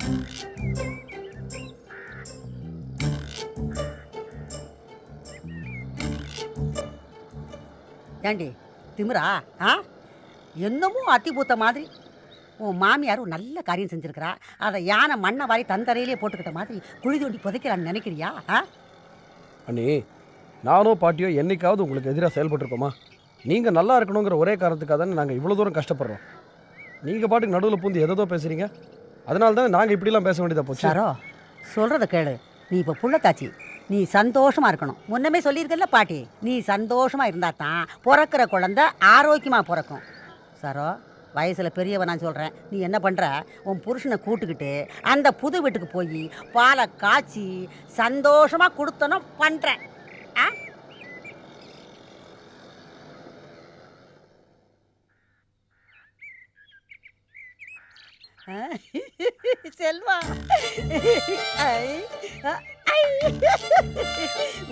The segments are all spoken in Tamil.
ஏண்டி திமிரா? என்னமோ அத்திபூத்த மாதிரி உன் மாமியாரும் நல்ல காரியம் செஞ்சிருக்கிறா. அதை யானை மண்ணை வாரி தந்தரையிலே போட்டுக்கிட்ட மாதிரி குழி தோண்டி புதைக்கலான்னு நினைக்கிறியா? அண்ணி, நானோ பாட்டியோ என்னைக்காவது உங்களுக்கு எதிராக செயல்பட்டுருக்கோமா? நீங்கள் நல்லா இருக்கணுங்கிற ஒரே காரணத்துக்காக தானே நாங்கள் இவ்வளோ தூரம் கஷ்டப்படுறோம். நீங்கள் பாட்டுக்கு நடுவில் பூந்து எதோ பேசுகிறீங்க. அதனால தான் நாங்கள் இப்படிலாம் பேச வேண்டியதாக போச்சு. சாரோ, சொல்கிறத கேளு. நீ இப்போ புள்ளத்தாச்சி, நீ சந்தோஷமாக இருக்கணும். முன்னமே சொல்லியிருக்கல பாட்டி, நீ சந்தோஷமாக இருந்தால் தான் பிறக்கிற குழந்தை ஆரோக்கியமாக பிறக்கும். சாரோ, வயசில் பெரியவன் நான் சொல்கிறேன். நீ என்ன பண்ணுற, உன் புருஷனை கூட்டுக்கிட்டு அந்த புது வீட்டுக்கு போய் பாலை காய்ச்சி சந்தோஷமாக கொடுத்தனும் பண்ணுறேன். செல்வா,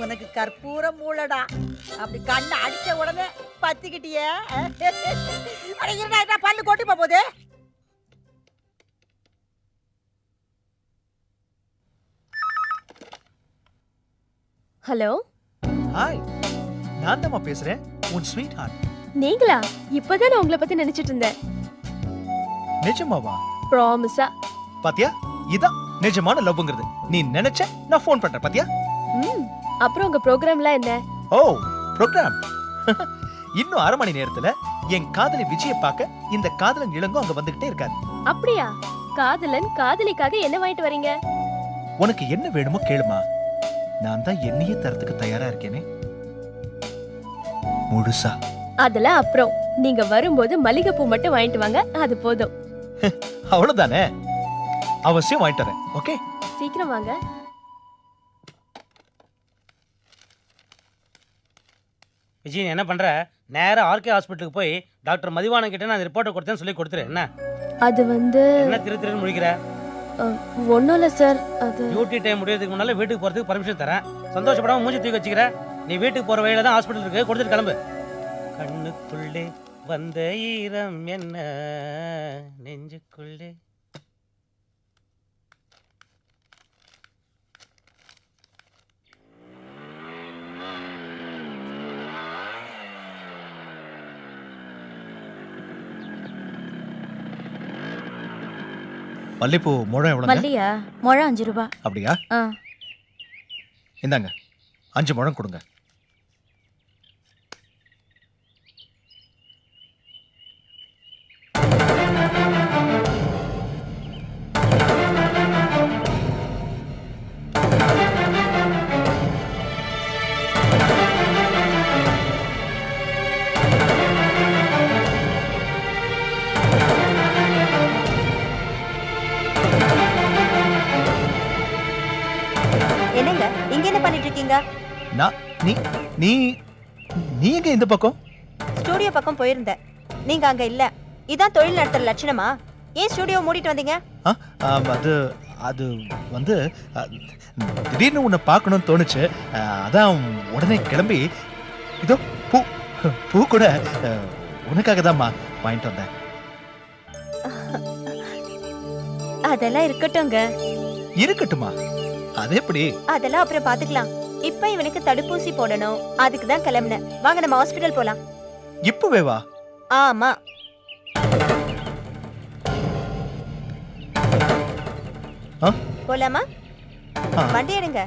உனக்கு கற்பூர மூளடா. அப்படி கண்ணை அடிச்ச உடனே பத்திக்கிட்டிய. பல்லு கொட்டி போகுது. ஹலோ, ஹாய், நான் தான் பேசுறேன், உன் ஸ்வீட் ஹார்ட். நீங்களா? இப்பதான் நான் உங்களை பத்தி நினைச்சிட்டு இருந்தேன். நிஜமாவா? ப்ராமிஸா? பாத்தியா, இதான் நிஜமான லவ்ங்கிறது. நீ நினைச்ச, நான் ஃபோன் பண்றேன். பாத்தியா? அப்புறம் உங்க ப்ரோக்ராம்லாம் என்ன? ஓ, ப்ரோக்ராம். இன்னும் அரை மணி நேரத்துல என் காதலி விஜயை பார்க்க இந்த காதலன் இளங்கோ அங்க வந்துகிட்டே இருக்காரு. அப்படியா? காதலன் காதலிக்காக என்ன வாங்கிட்டு வரீங்க? உனக்கு என்ன வேணுமோ கேளுமா, நான் தான் என்னையே தரத்துக்கு தயாரா இருக்கேனே, முழுசா. அதெல்லாம் அப்புறம். நீங்க வரும்போது மல்லிகைப்பூ மட்டும் வாங்கிட்டு வாங்க, அது போதும். அவ்வளவுதானே? அவசியம் வாங்கிட்டு வரேன். ஓகே, சீக்கிரம் வாங்க. விஜய், என்ன பண்ற? நேரா ஆர்கே ஹாஸ்பிட்டலுக்கு போய் டாக்டர் மதிவானன் கிட்ட நான் ரிப்போர்ட்டை கொடுத்தேன்னு சொல்லி கொடுத்துரு. என்ன அது வந்து என்ன திரு முழிக்கிற? ஒன்னும் இல்ல சார். அது டியூட்டி டைம் முடியறதுக்கு முன்னால வீட்டுக்கு போறதுக்கு பர்மிஷன் தரேன். சந்தோஷப்படாம மூஞ்சி தூக்கி வச்சுக்கிற. நீ வீட்டுக்கு போற வழியில தான் ஹாஸ்பிட்டல் இருக்கு, கொடுத்துட்டு கிளம்பு. கண்ணுக்குள்ளே வந்த ஈரம் என்ன நெஞ்சுக்குள்ளே. மல்லிப்பூ முழம் எவ்வளவு? மல்லியா? முழம் 5 ரூபாய். அப்படியா? இந்தாங்க, 5 முழம் கொடுங்க. என்னங்க இங்க என்ன பண்ணிட்டு இருக்கீங்க? நீ எங்க இந்த பக்கம்? ஸ்டுடியோ பக்கம் போயிருந்தேன். நீங்க அங்க இல்ல. இதான் தொழில் நடத்துற லட்சணமா? ஏன் ஸ்டுடியோ மூடிட்டு வந்தீங்க? அது வந்து திடீர்னு உன்னை பார்க்கணும்னு தோணுச்சு. அதான் உடனே கிளம்பி இதோ பூ கூட உனக்காக தான் வாங்கிட்டு வந்தேன். அதெல்லாம் இருக்கட்டும்ங்க. இருக்கட்டுமா? அது எப்படி? அதெல்லாம் அப்புறம் பாத்துக்கலாம். இப்ப இவனுக்கு தடுப்பூசி போடணும், அதுக்கு தான் கிளம்பினேன். வாங்க நம்ம ஹாஸ்பிடல் போலாம். இப்பவே வா. ஆமா. போலாமா? வண்டி எடுங்க.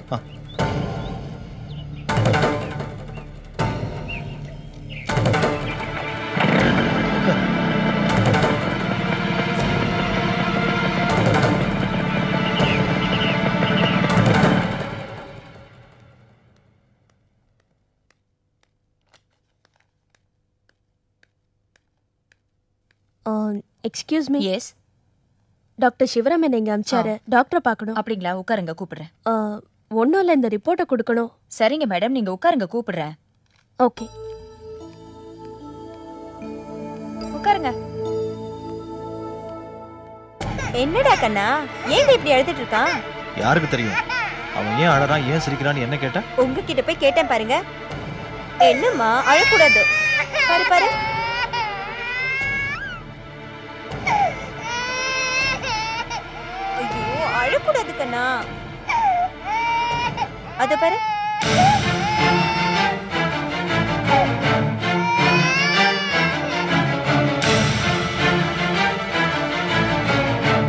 Excuse me. Yes. Doctor Sivaram என்ன இங்க அனுப்பிச்சாரு. டாக்டரை பார்க்கணும். அப்படிங்களா? உட்காருங்க, கூப்பிடுறேன். ஒன்றும் இல்லை, இந்த ரிப்போர்ட்டை கொடுக்கணும். சரிங்க மேடம், நீங்க உட்காருங்க, கூப்பிடுறேன். ஓகே, உட்காருங்க. என்னடா கண்ணா, ஏங்க இப்படி எழுதிட்டு இருக்கான்? யாருக்கு தெரியும்? அவன் ஏன் அழறான், ஏன் சிரிக்கிறான்னு என்ன கேட்டா? உங்ககிட்ட போய் கேட்டேன் பாருங்க. என்னம்மா, அழக்கூடாது. பாரு பாரு. ஐயோ, அழக்கூடாது கண்ணா. அது பாரு